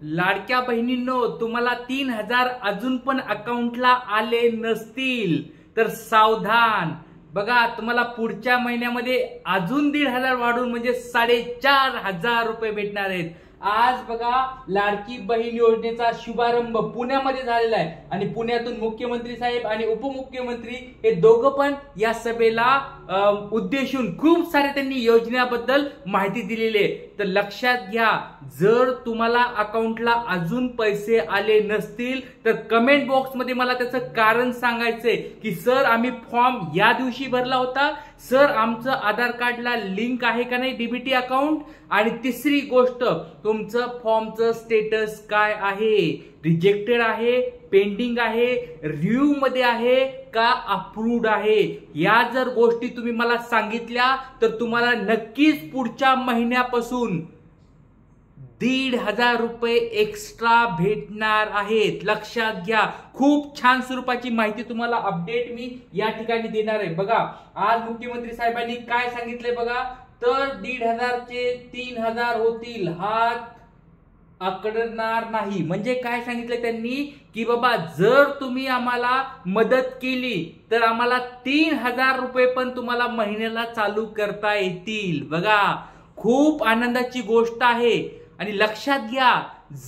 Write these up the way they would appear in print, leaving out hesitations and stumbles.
लाडक्या बहिणींनो, तुम्हाला 3,000 अजून पण अकाउंटला आले नसतील तर सावधान. बघा, तुम्हाला पुढच्या महिन्यामध्ये अजून 1,500 वाढून म्हणजे 4,500 रुपये भेटणार आहेत. आज बघा, लाडकी बहीण योजनेचा शुभारंभ पुण्यामध्ये झालेला आहे आणि पुण्यातून मुख्यमंत्री साहेब आणि उपमुख्यमंत्री हे दोघं पण या सभेला उद्देशून खूप सारे त्यांनी योजनेबद्दल माहिती दिलेली आहे. तर लक्षात घ्या, जर तुम्हाला अकाउंटला अजून पैसे आले नसतील तर कमेंट बॉक्स मध्ये मला त्याचं कारण सांगायचंय की सर आम्ही फॉर्म या दिवशी भरला होता, सर आमचं आधार कार्डला लिंक आहे का नाही डीबीटी अकाउंट, आणि तिसरी गोष्ट तुमचं फॉर्मचं स्टेटस काय आहे, रिजेक्टेड आहे, पेंडिंग आहे, रिव्ह्यू मध्ये आहे का अप्रूव्ड आहे. या जर गोष्टी तुम्ही मला सांगितल्या तर तुम्हाला नक्कीच पुढच्या महिन्यापासून 1,500 रुपये एक्स्ट्रा भेटणार आहेत. लक्षात घ्या, खूप छान स्वरूपाची माहिती तुम्हाला अपडेट मी या ठिकाणी देणार आहे. बघा, आज मुख्यमंत्री साहेबांनी काय सांगितलंय बघा, तर 1,500 चे 3,000 होतील, हात आकडणार नाही. म्हणजे काय सांगितलं त्यांनी की बाबा, जर तुम्ही आम्हाला मदत केली तर आम्हाला 3,000 रुपये पण तुम्हाला महिन्याला चालू करता येतील. बघा, खूप आनंदाची गोष्ट आहे. आणि लक्षात घ्या,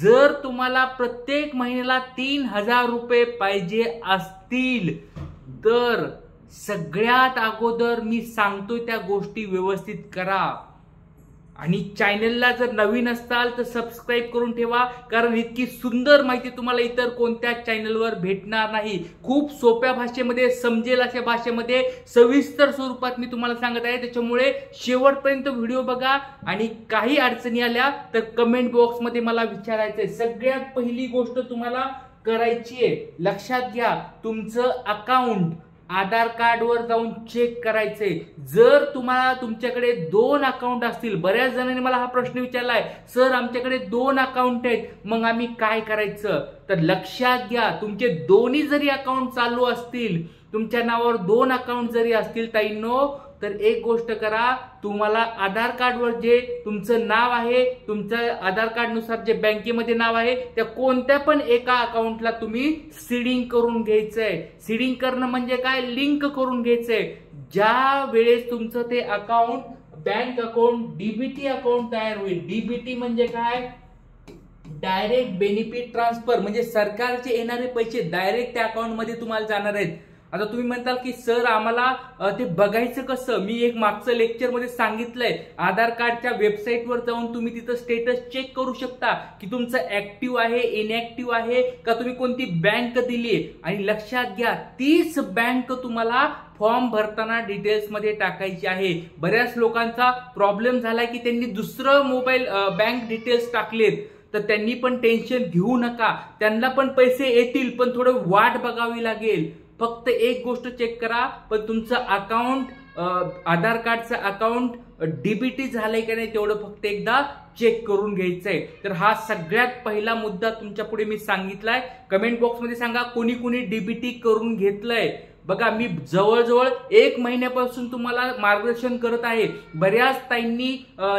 जर तुम्हाला प्रत्येक महिन्याला 3,000 रुपये पाहिजे असतील तर सगळ्यात अगोदर मी सांगतोय त्या गोष्टी व्यवस्थित करा. आणि चॅनलला जर नवीन असाल तर सबस्क्राईब करून ठेवा, कारण इतकी सुंदर माहिती तुम्हाला इतर कोणत्या चॅनलवर भेटणार नाही. खूप सोप्या भाषेमध्ये, समजेल अशा भाषेमध्ये, सविस्तर स्वरूपात मी तुम्हाला सांगत आहे. त्याच्यामुळे शेवटपर्यंत व्हिडिओ बघा आणि काही अडचणी आल्या तर कमेंट बॉक्स मध्ये मला विचारायचंय. सगळ्यात पहिली गोष्ट तुम्हाला करायची आहे, लक्षात घ्या, तुमचं अकाउंट आधार कार्ड वर जाऊन चेक करायचंय. जर तुम्हाला तुमच्याकडे 2 अकाउंट असतील, बऱ्याच जणांनी मला हा प्रश्न विचारलाय, सर आमच्याकडे 2 अकाउंट आहेत, मग आम्ही काय करायचं. तर लक्षात घ्या, तुमचे दोन्ही जरी अकाउंट चालू असतील, तुमच्या नावावर 2 अकाउंट जरी असतील ताईंनो, तर एक गोष्ट करा, तुम्हाला आधार कार्डवर जे तुमचं नाव आहे, तुमचं आधार कार्ड नुसार जे बँकेमध्ये नाव आहे, त्या कोणत्या पण एका अकाउंटला तुम्ही सीडिंग करून घ्यायचंय. सीडिंग करणं म्हणजे काय, लिंक करून घ्यायचंय. ज्या वेळेस तुमचं ते account bank account DBT account तयार होईल. डीबीटी म्हणजे काय, डायरेक्ट बेनिफिट ट्रान्सफर, म्हणजे सरकारचे येणारे पैसे डायरेक्ट त्या अकाउंट मध्ये तुम्हाला जाणार आहेत. आता तुम्ही म्हणताल की सर आम्हाला ते बघायचं कसं. मी एक मागचं लेक्चर मध्ये सांगितलंय, आधार कार्डच्या वेबसाईटवर जाऊन तुम्ही तिथं स्टेटस चेक करू शकता की तुमचं ऍक्टिव्ह आहे, इनऍक्टिव्ह आहे का, तुम्ही कोणती बँक दिलीये. आणि लक्षात घ्या, तीच बँक तुम्हाला फॉर्म भरताना डिटेल्स मध्ये टाकायची आहे. बऱ्याच लोकांचा प्रॉब्लेम झालाय की त्यांनी दुसरं मोबाईल बँक डिटेल्स टाकलेत, तर त्यांनी पण टेन्शन घेऊ नका, त्यांना पण पैसे येतील, पण थोडं वाट बघावी लागेल. फक्त एक गोष्ट चेक करा, पण तुमचं अकाउंट, आधार कार्डचं अकाउंट डीबीटी झालंय का नाही तेवढं फक्त एकदा चेक करून घ्यायचंय. तर हा सगळ्यात पहिला मुद्दा तुमच्या पुढे मी सांगितलाय. कमेंट बॉक्स मध्ये सांगा कोणी कोणी डीबीटी करून घेतलंय. बघा, मी जवळजवळ 1 महिन्यापासून तुम्हाला मार्गदर्शन करत आहे. बऱ्याच ताईंनी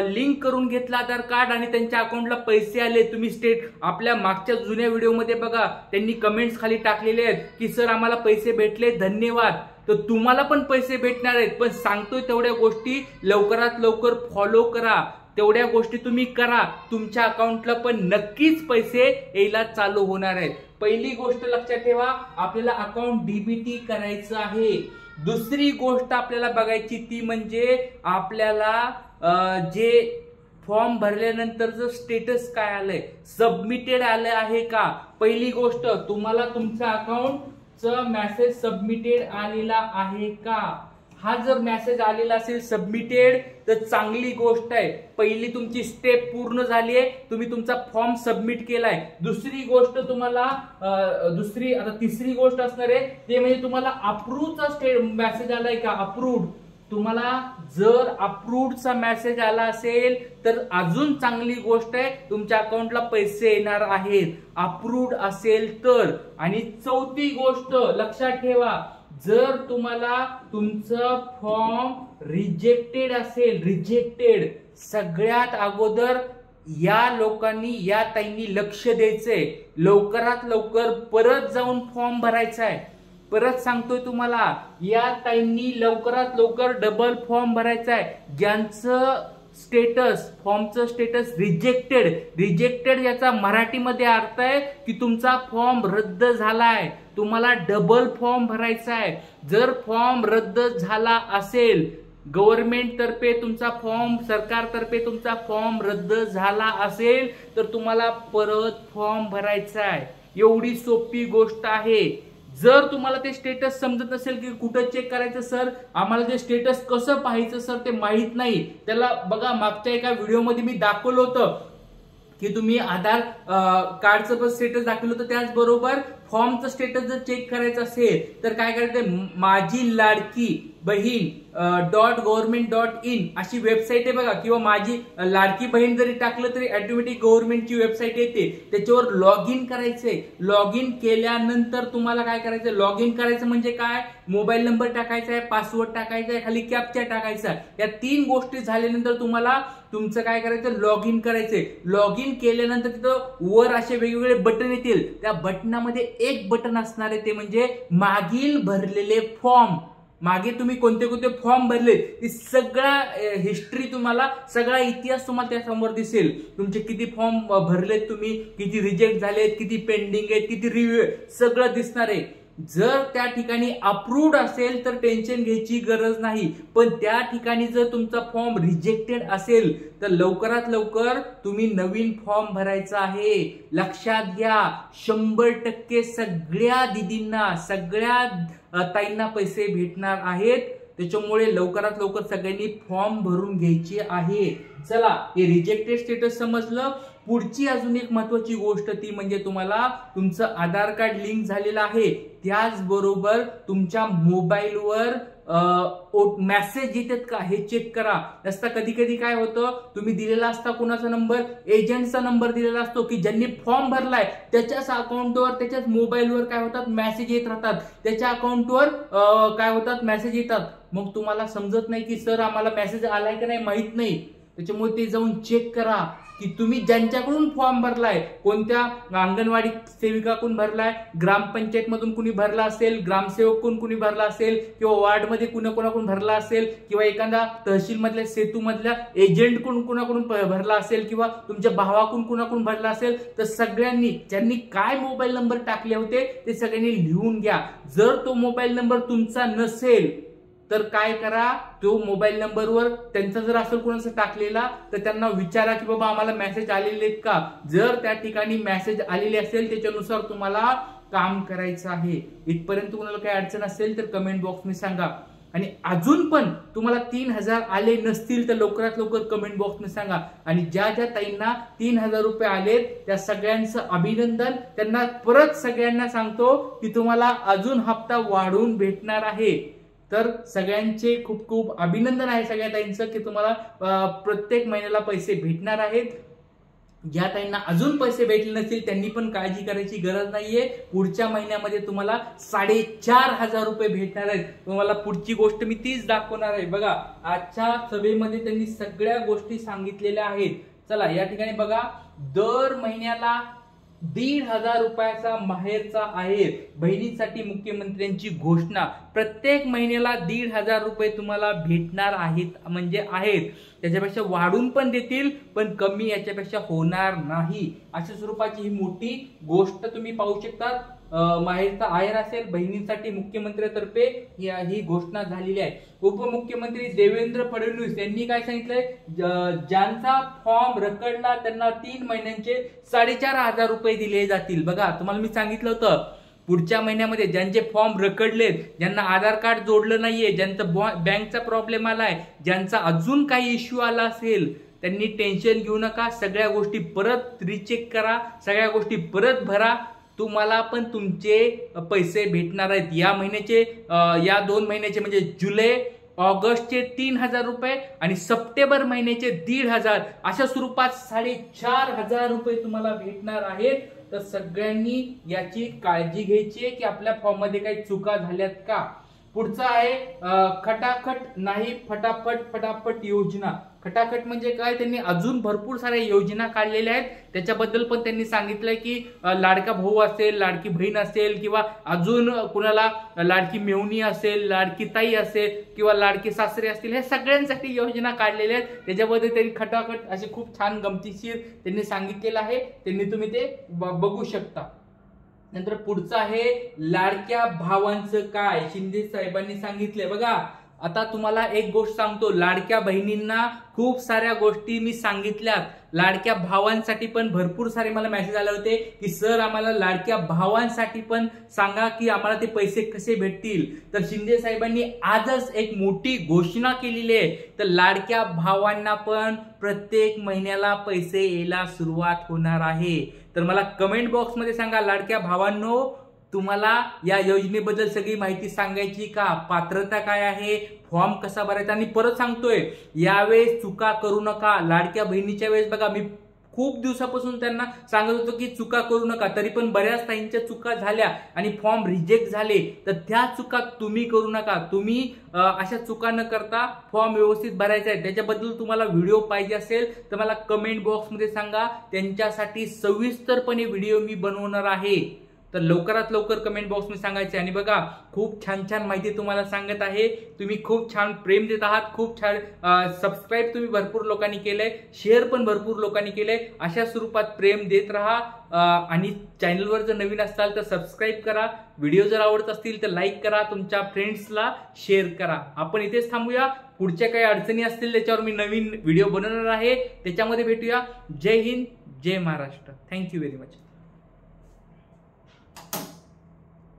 लिंक करून घेतलं आधार कार्ड आणि त्यांच्या अकाउंटला पैसे आले. तुम्ही आपल्या मागच्या जुन्या व्हिडिओमध्ये बघा, त्यांनी कमेंट्स खाली टाकलेले आहेत की सर आम्हाला पैसे भेटले, धन्यवाद. तर तुम्हाला पण पैसे भेटणार आहेत, पण सांगतोय तेवढ्या गोष्टी लवकरात लवकर फॉलो करा. तेवढ्या गोष्टी तुम्ही करा, तुमच्या अकाउंटला पण नक्कीच पैसे यायला चालू होणार आहेत. पहिली गोष्ट लक्षात ठेवा, आपल्याला अकाउंट डीबीटी करायचं आहे. दुसरी गोष्ट आपल्याला बघायची ती म्हणजे आपल्याला जे फॉर्म भरल्यानंतरचं स्टेटस काय आलंय, सबमिटेड आलं आहे का. पहिली गोष्ट, तुम्हाला तुमच्या अकाउंटचं मेसेज सबमिटेड आलेला आहे का. हा जर मेसेज आलेला असेल सबमिटेड तर चांगली गोष्ट आहे. पहिली तुमची स्टेप पूर्ण झाली आहे, तुम्ही तुमचा फॉर्म सबमिट केलाय. दुसरी गोष्ट तुम्हाला आता तिसरी गोष्ट असणार आहे ते म्हणजे तुम्हाला अप्रूव्हचा मेसेज आलाय का. अप्रूव्ड, तुम्हाला जर अप्रूव्डचा मेसेज आला असेल तर अजून चांगली गोष्ट आहे, तुमच्या अकाउंटला पैसे येणार आहेत अप्रूव्ड असेल तर. आणि चौथी गोष्ट लक्षात ठेवा, जर तुम्हाला तुमचं फॉर्म रिजेक्टेड असेल, रिजेक्टेड, सगळ्यात अगोदर या लोकांनी या ताईंनी लक्ष द्यायचंय, लवकरात लवकर परत जाऊन फॉर्म भरायचा आहे। परत सांगतोय तुम्हाला, या ताईंनी लवकरात लवकर डबल फॉर्म भरायचा आहे। ज्यांचं स्टेटस, फॉर्मचं स्टेटस रिजेक्टेड याचा मराठीमध्ये अर्थ आहे की तुमचा फॉर्म रद्द झालाय, तुम्हाला डबल फॉर्म भरायचा आहे। जर फॉर्म रद्द झाला असेल, गव्हर्नमेंट तर्फे तुमचा फॉर्म, सरकारतर्फे तुमचा फॉर्म रद्द झाला असेल तर तुम्हाला परत फॉर्म भरायचा आहे। एवढी सोपी गोष्ट आहे। जर तुम्हाला ते स्टेटस समजत नसेल की कुठं चेक करायचं सर, आम्हाला ते स्टेटस कसं पाहायचं सर ते माहित नाही, त्याला बघा मागच्या एका व्हिडिओमध्ये मी दाखवलं होतं की तुम्ही आधार कार्डचं पण स्टेटस दाखवलं होतं, त्याचबरोबर फॉर्मचं स्टेटस जर चेक करायचं असेल तर काय करायचं, माझी लाडकी बहीण .government.in अशी वेबसाईट आहे बघा, किंवा माझी लाडकी बहीण जरी टाकलं तरी ऑटोमॅटिक गव्हर्नमेंटची वेबसाईट येते, त्याच्यावर लॉग इन करायचंय। लॉग इन केल्यानंतर तुम्हाला काय करायचं, लॉग इन करायचं म्हणजे काय, मोबाईल नंबर टाकायचा आहे, पासवर्ड टाकायचा आहे, खाली कॅप्चा टाकायचा आहे। या 3 गोष्टी झाल्यानंतर तुम्हाला तुमचं काय करायचं, लॉग इन करायचंय। लॉग इन केल्यानंतर तिथं वर असे वेगवेगळे बटन येतील, त्या बटनामध्ये एक बटन असणार आहे, ते म्हणजे मागील भरलेले फॉर्म। मागे तुम्ही कोणते कोणते फॉर्म भरले ती सगळा हिस्ट्री तुम्हाला, सगळा इतिहास तुम्हाला त्या समोर दिसेल। तुमचे किती फॉर्म भरलेत तुम्ही, किती रिजेक्ट झालेत, किती पेंडिंग आहेत, किती रिव्ह्यू, सगळं दिसणार आहे। जर त्या ठिकाणी अप्रूव्ड असेल तर टेन्शन घ्यायची गरज नाही, पण त्या ठिकाणी जर तुमचा फॉर्म रिजेक्टेड असेल तर लवकरात लवकर तुम्ही नवीन फॉर्म भरायचा आहे। लक्षात घ्या, 100% सगळ्या दीदींना, सगळ्या ताईंना पैसे भेटणार आहेत, त्याच्यामुळे लवकरात लवकर सगळ्यांनी फॉर्म भरून घ्यायचे आहे। चला, हे रिजेक्टेड स्टेटस समजलं। पुढची अजून एक महत्वाची गोष्ट ती म्हणजे तुम्हाला तुमचं आधार कार्ड लिंक झालेलं आहे, त्याचबरोबर तुमच्या मोबाईलवर मेसेज येतात का हे चेक करा। असता कधी कधी काय होतं, तुम्ही दिलेला असता कोणाचा नंबर, एजंटचा नंबर दिलेला असतो की ज्यांनी फॉर्म भरलाय त्याच्याच अकाउंटवर, त्याच्याच मोबाईलवर काय होतात, मेसेज येत राहतात, त्याच्या अकाउंटवर काय होतात, मेसेज येतात। मग तुम्हाला समजत नाही की सर आम्हाला मेसेज आलाय का नाही माहित नाही, त्याच्यामुळे ते जाऊन चेक करा की तुम्ही ज्यांच्याकडून फॉर्म भरलाय, कोणत्या अंगणवाडी सेविकाकडून भरलाय, ग्रामपंचायत मधून कुणी भरला असेल, ग्रामसेवक कुणी भरला असेल, किंवा वार्ड मध्ये कुणाकुणाकडून भरला असेल, किंवा एखादा तहसील मधल्या सेतू मधल्या एजंट कुणाकडून भरला असेल, किंवा तुमच्या भावाकडून कुणाकडून भरला असेल, तर सगळ्यांनी ज्यांनी काय मोबाईल नंबर टाकले होते ते सगळ्यांनी लिहून घ्या। जर तो मोबाईल नंबर तुमचा नसेल तर काय करा, तो मोबाईल नंबरवर त्यांचा जर असेल कोणाचा टाकलेला तर त्यांना विचारा की बाबा आम्हाला मेसेज आलेले आहेत का। जर त्या ठिकाणी मेसेज आलेले असेल त्याच्यानुसार तुम्हाला काम करायचं आहे। इथपर्यंत तुम्हाला काही अडचण असेल तर कमेंट बॉक्स मध्ये सांगा, आणि अजून पण तुम्हाला 3000 आले नसतील तर लवकरात लवकर कमेंट बॉक्स मध्ये सांगा। आणि ज्या ज्या ताईंना 3000 रुपये आलेत त्या सगळ्यांचं अभिनंदन। त्यांना परत सगळ्यांना सांगतो की तुम्हाला अजून हप्ता वाढवून भेटणार आहे। तर सगळ्यांचे खूप खूप अभिनंदन आहे सगळ्या ताईंचं की तुम्हाला प्रत्येक महिन्याला पैसे भेटणार आहेत। ज्या ताईंना अजून पैसे भेटले नसतील त्यांनी पण काळजी करायची गरज नाहीये, पुढच्या महिन्यामध्ये तुम्हाला 4500 रुपये भेटणार आहेत। तुम्हाला पुढची गोष्ट मी तीच दाखवणार आहे। बघा, आजच्या सभेमध्ये त्यांनी सगळ्या गोष्टी सांगितलेल्या आहेत। चला, या ठिकाणी बघा, दर महिन्याला 1500 रुपयाचा माहेरचा आहे बहिणीसाठी मुख्यमंत्र्यांची घोषणा। प्रत्येक महिन्याला 1500 रुपये तुम्हाला भेटणार आहेत, म्हणजे आहेत, त्याच्यापेक्षा वाढून पण देतील पण कमी याच्यापेक्षा होणार नाही, अशा स्वरूपाची ही मोठी गोष्ट तुम्ही पाहू शकता। माहेरचा आहेर असेल बहिणींसाठी मुख्यमंत्र्यांतर्फे ही घोषणा झालेली आहे। उपमुख्यमंत्री देवेंद्र फडणवीस यांनी काय सांगितलंय, ज्यांचा फॉर्म रखडला त्यांना 3 महिन्यांचे 4500 रुपये दिले जातील। बघा, तुम्हाला मी सांगितलं होतं पुढच्या महिन्यामध्ये ज्यांचे फॉर्म रखडलेत, ज्यांना आधार कार्ड जोडलं नाहीये, ज्यांचा बँकचा प्रॉब्लेम आलाय, ज्यांचा अजून काही इश्यू आला असेल, त्यांनी टेन्शन घेऊ नका। सगळ्या गोष्टी परत रिचेक करा, सगळ्या गोष्टी परत भरा, तुम्हाला पण तुमचे पैसे भेटणार आहेत। या महिन्याचे, या 2 महिन्याचे म्हणजे जुलै ऑगस्टचे 3000 रुपये आणि सप्टेंबर महिन्याचे 1500, अशा स्वरूपात 4500 रुपये तुम्हाला भेटणार आहेत। तर सगळ्यांनी याची काळजी घ्यायची की आपल्या फॉर्म मध्ये काही चुका झाल्यात का। पुढचा आहे खटाखट नाही फटाफट फटाफट योजना। खटाखट म्हणजे काय, त्यांनी अजून भरपूर साऱ्या योजना काढलेल्या आहेत, त्याच्याबद्दल पण त्यांनी सांगितलंय की लाडका भाऊ असेल, लाडकी बहीण असेल, किंवा अजून कुणाला लाडकी मेवणी असेल, लाडकी ताई असेल, किंवा लाडके सासरे असतील, हे सगळ्यांसाठी योजना काढलेल्या आहेत. त्याच्याबद्दल त्यांनी खटाखट असे खूप छान गमतीशीर त्यांनी सांगितलेलं आहे, त्यांनी तुम्ही ते बघू शकता. नंतर पुढचं आहे लाडक्या भावांचं काय, शिंदे साहेबांनी सांगितलंय बघा. आता तुम्हाला एक गोष्ट सांगतो, लाडक्या बहिणींना खूप साऱ्या गोष्टी मी सांगितल्यात, लाडक्या भावांसाठी पण भरपूर सारे मला मेसेज आले होते की सर आम्हाला लाडक्या भावांसाठी पण सांगा की आम्हाला ते पैसे कसे भेटतील. तर शिंदे साहेबांनी आजच एक मोठी घोषणा केलेली आहे, तर लाडक्या भावांना पण प्रत्येक महिन्याला पैसे यायला सुरुवात होणार आहे. तर मला कमेंट बॉक्समध्ये सांगा लाडक्या भावांनो, तुम्हाला या योजनेबद्दल सगळी माहिती सांगायची का, पात्रता काय आहे, फॉर्म कसा भरायचा. आणि परत सांगतोय, यावेळेस चुका करू नका. लाडक्या बहिणीच्या वेळेस बघा मी खूप दिवसापासून त्यांना सांगत होतो की चुका करू नका, तरी पण बऱ्याच ताईंच्या चुका झाल्या आणि फॉर्म रिजेक्ट झाले. तर त्या चुका तुम्ही करू नका. तुम्ही अशा चुका न करता फॉर्म व्यवस्थित भरायचा आहे. त्याच्याबद्दल तुम्हाला व्हिडिओ पाहिजे असेल तर मला कमेंट बॉक्समध्ये सांगा, त्यांच्यासाठी सविस्तरपणे व्हिडिओ मी बनवणार आहे. तर लवकरात लवकर कमेंट बॉक्समध्ये सांगायचे. आणि बघा खूप छान छान माहिती तुम्हाला सांगत आहे, तुम्ही खूप छान प्रेम देत आहात, खूप छान सबस्क्राईब तुम्ही भरपूर लोकांनी केलंय, शेअर पण भरपूर लोकांनी केलंय. अशा स्वरूपात प्रेम देत राहा. आणि चॅनलवर जर नवीन असाल तर सबस्क्राईब करा, व्हिडिओ जर आवडत असतील तर लाईक करा, तुमच्या फ्रेंड्सला शेअर करा. आपण इथेच थांबूया, पुढच्या काही अडचणी असतील त्याच्यावर मी नवीन व्हिडिओ बनवणार आहे, त्याच्यामध्ये भेटूया. जय हिंद, जय महाराष्ट्र. Thank you very much.